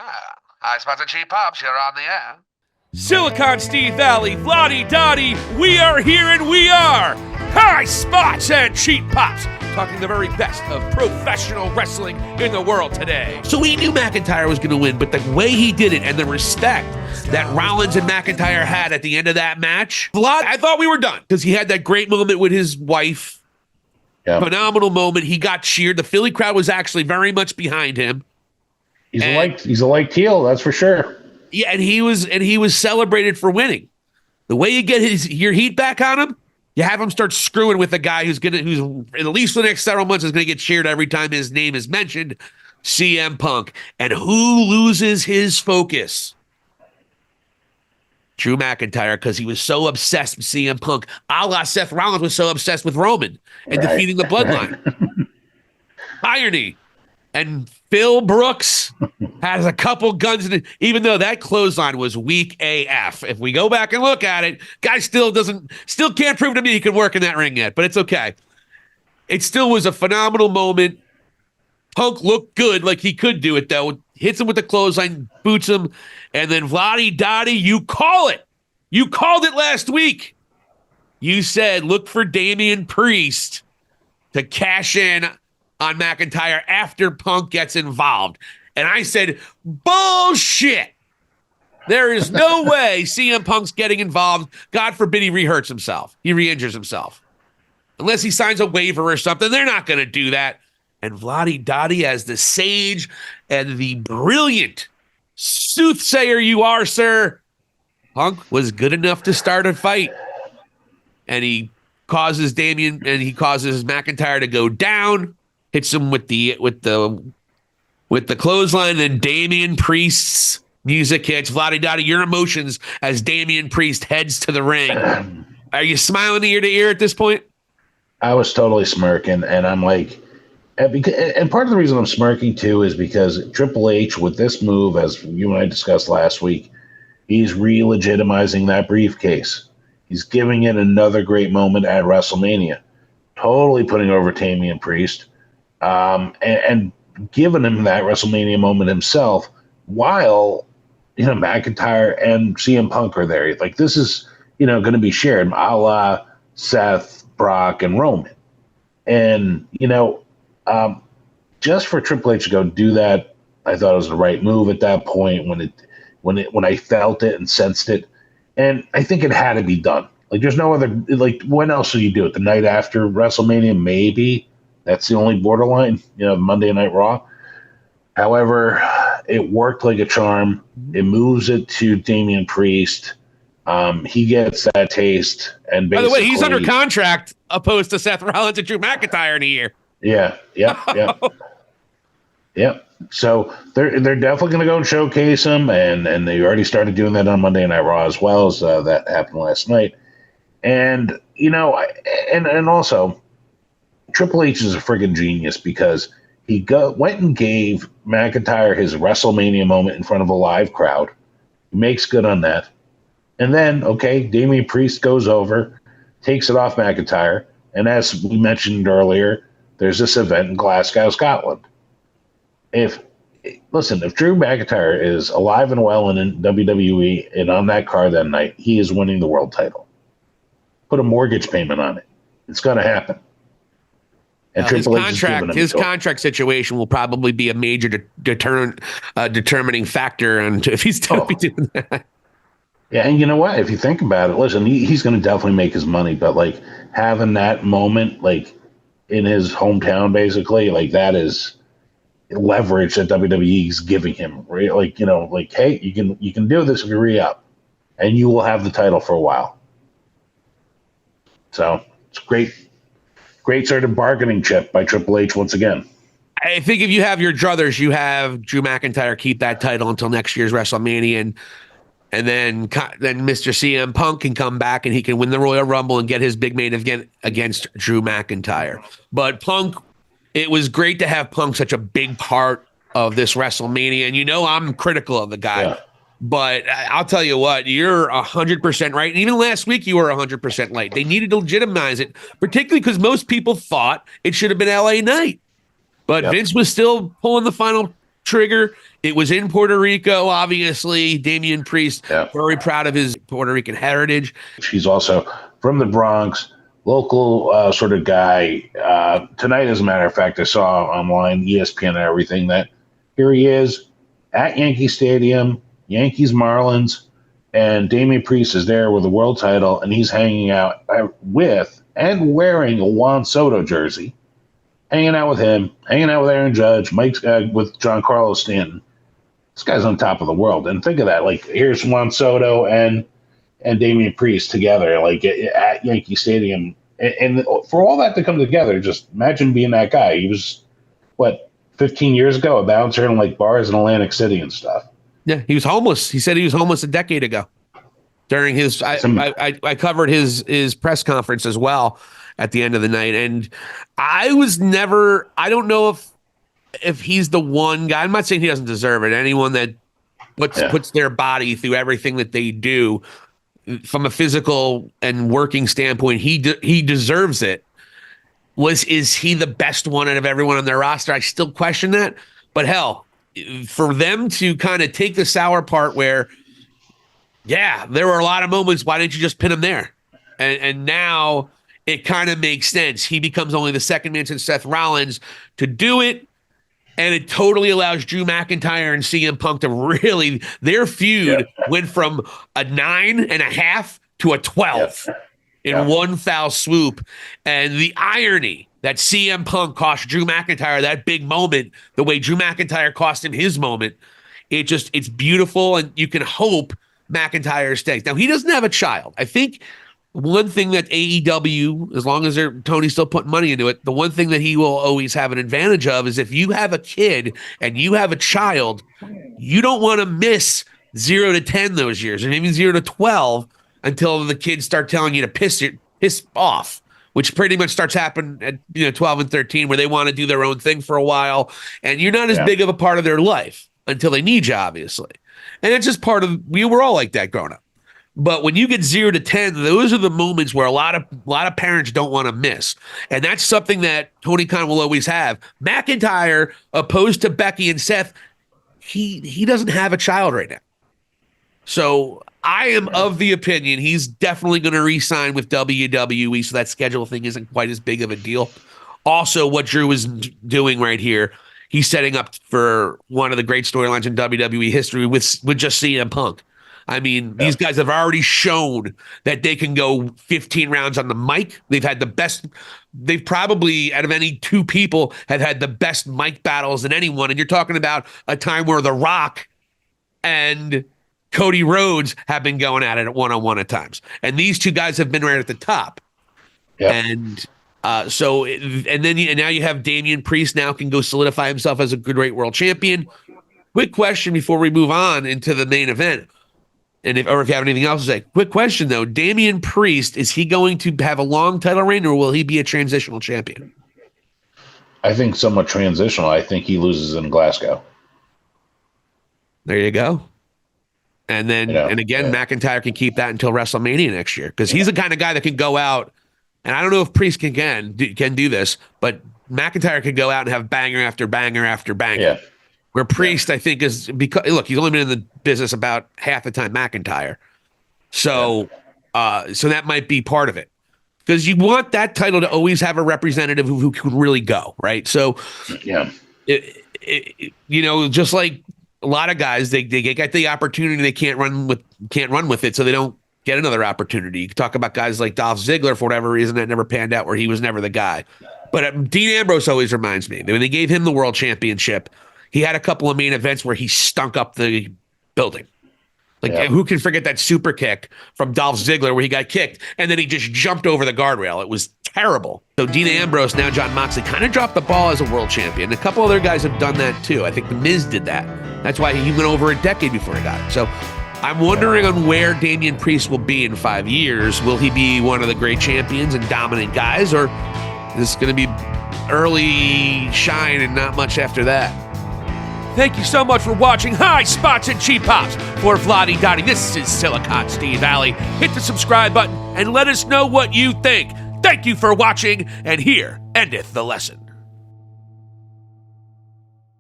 Hi, Spencer Cheap Pops. You're on the air. Silicon Steve Valley, Vladi Dottie, we are here and we are High Spots and Cheap Pops, talking the very best of professional wrestling in the world today. So we knew McIntyre was going to win, but the way he did it and the respect that Rollins and McIntyre had at the end of that match, Vlad, I thought we were done because he had that great moment with his wife. Yep. Phenomenal moment. He got cheered. The Philly crowd was actually very much behind him. He's a liked heel, that's for sure. Yeah, and he was celebrated for winning. The way you get your heat back on him, you have him start screwing with a guy who's at least for the next several months is gonna get cheered every time his name is mentioned, CM Punk. And who loses his focus? Drew McIntyre, because he was so obsessed with CM Punk, a la Seth Rollins was so obsessed with Roman and defeating the bloodline. Irony. And Phil Brooks has a couple guns in it, even though that clothesline was weak AF. If we go back and look at it, guy still can't prove to me he can work in that ring yet, but it's okay. It still was a phenomenal moment. Punk looked good, like he could do it, though. Hits him with the clothesline, boots him, and then Vladi Dottie, you call it. You called it last week. You said, look for Damian Priest to cash in on McIntyre after Punk gets involved. And I said, bullshit. There is no way CM Punk's getting involved. God forbid he re-hurts himself. He re-injures himself. Unless he signs a waiver or something, they're not going to do that. And Vladi Dottie, as the sage and the brilliant soothsayer you are, sir, Punk was good enough to start a fight. And he causes McIntyre to go down. Hits him with the clothesline, and Damian Priest's music hits. Vladi Dottie, your emotions as Damian Priest heads to the ring. Are you smiling ear to ear at this point? I was totally smirking, and I'm like, and part of the reason I'm smirking too is because Triple H with this move, as you and I discussed last week, he's re-legitimizing that briefcase. He's giving it another great moment at WrestleMania, totally putting over Damian Priest. And giving him that WrestleMania moment himself while, McIntyre and CM Punk are there. Like, this is, going to be shared a la Seth, Brock, and Roman. And, just for Triple H to go do that, I thought it was the right move at that point when I felt it and sensed it. And I think it had to be done. Like, there's no other, like, when else do you do it? The night after WrestleMania, maybe. That's the only borderline, Monday Night Raw. However, it worked like a charm. It moves it to Damian Priest. He gets that taste. And by the way, he's under contract opposed to Seth Rollins and Drew McIntyre in a year. Yeah. So they're definitely going to go and showcase him, and they already started doing that on Monday Night Raw as well, as that happened last night. And and also, Triple H is a friggin' genius because he went and gave McIntyre his WrestleMania moment in front of a live crowd. He makes good on that. And then, Damian Priest goes over, takes it off McIntyre. And as we mentioned earlier, there's this event in Glasgow, Scotland. If Drew McIntyre is alive and well in WWE and on that card that night, he is winning the world title. Put a mortgage payment on it. It's going to happen. And his contract situation will probably be a major determining factor if he's going to be doing that. Yeah, and you know what? If you think about it, listen, he's going to definitely make his money, but like having that moment, like in his hometown, basically, like that is leverage that WWE is giving him. Right? Like, hey, you can do this if you re-up, and you will have the title for a while. So it's great. Great sort of bargaining chip by Triple H once again. I think if you have your druthers, you have Drew McIntyre keep that title until next year's WrestleMania, and then Mr. CM Punk can come back and he can win the Royal Rumble and get his big main event against Drew McIntyre. But Punk, it was great to have Punk such a big part of this WrestleMania, and I'm critical of the guy. Yeah. But I'll tell you what, you're 100% right. And even last week, you were 100% right. They needed to legitimize it, particularly because most people thought it should have been LA Knight. But Vince was still pulling the final trigger. It was in Puerto Rico, obviously. Damian Priest, Yeah. very proud of his Puerto Rican heritage. He's also from the Bronx, local sort of guy. Tonight, as a matter of fact, I saw online, ESPN and everything, that here he is at Yankee Stadium, Yankees Marlins, and Damian Priest is there with the world title, and he's hanging out with and wearing a Juan Soto jersey, hanging out with him, hanging out with Aaron Judge, Mike with Giancarlo Stanton. This guy's on top of the world. And think of that. Like, here's Juan Soto and Damian Priest together, like at Yankee Stadium. And for all that to come together, just imagine being that guy. He was, 15 years ago, a bouncer in like bars in Atlantic City and stuff. Yeah, he was homeless. He said he was homeless a decade ago. During his, I covered his press conference as well at the end of the night. And I don't know if he's the one guy. I'm not saying he doesn't deserve it. Anyone that puts their body through everything that they do from a physical and working standpoint, he deserves it. Is he the best one out of everyone on their roster? I still question that. But hell, for them to kind of take the sour part where, yeah, there were a lot of moments, why didn't you just pin him there? And now it kind of makes sense. He becomes only the second man since Seth Rollins to do it. And it totally allows Drew McIntyre and CM Punk to really, their feud went from a 9.5 to a 12 in one foul swoop. And the irony that CM Punk cost Drew McIntyre that big moment, the way Drew McIntyre cost him his moment, it's beautiful. And you can hope McIntyre stays. Now, he doesn't have a child. I think one thing that AEW, as long as Tony's still putting money into it, the one thing that he will always have an advantage of is if you have a kid and you have a child, you don't want to miss 0 to 10 those years, or maybe 0 to 12 until the kids start telling you to piss off, which pretty much starts happening at 12 and 13, where they want to do their own thing for a while, and you're not as big of a part of their life until they need you, obviously. And it's just part of, we were all like that growing up. But when you get 0 to 10, those are the moments where a lot of parents don't want to miss. And that's something that Tony Khan will always have. McIntyre, opposed to Becky and Seth, he doesn't have a child right now. So I am of the opinion he's definitely going to re-sign with WWE, so that schedule thing isn't quite as big of a deal. Also, what Drew is doing right here, he's setting up for one of the great storylines in WWE history with just CM Punk. I mean, these guys have already shown that they can go 15 rounds on the mic. They've had the best. They've probably, out of any two people, have had the best mic battles than anyone. And you're talking about a time where The Rock and Cody Rhodes have been going at it one-on-one at times. And these two guys have been right at the top. Yep. And now you have Damian Priest now can go solidify himself as a great world champion. Quick question before we move on into the main event. And if you have anything else to say, quick question though, Damian Priest, is he going to have a long title reign, or will he be a transitional champion? I think somewhat transitional. I think he loses in Glasgow. There you go. And then, McIntyre can keep that until WrestleMania next year, because he's the kind of guy that can go out, and I don't know if Priest can do this, but McIntyre could go out and have banger after banger after banger. Yeah. Where Priest, I think, is because look, he's only been in the business about half the time McIntyre, so that might be part of it, because you want that title to always have a representative who can really go right. So, just like a lot of guys, they get the opportunity, they can't run with it, so they don't get another opportunity. You can talk about guys like Dolph Ziggler for whatever reason that never panned out, where he was never the guy. But Dean Ambrose always reminds me, when they gave him the world championship, he had a couple of main events where he stunk up the building. Who can forget that super kick from Dolph Ziggler where he got kicked and then he just jumped over the guardrail? It was terrible. So Dean Ambrose, now Jon Moxley, kind of dropped the ball as a world champion. A couple other guys have done that too. I think The Miz did that. That's why he went over a decade before he got it. So I'm wondering on where Damian Priest will be in 5 years. Will he be one of the great champions and dominant guys, or is this going to be early shine and not much after that? Thank you so much for watching High Spots and Cheap Pops. For Vladi Dottie, this is Silicon Steve Valley. Hit the subscribe button and let us know what you think. Thank you for watching, and here endeth the lesson.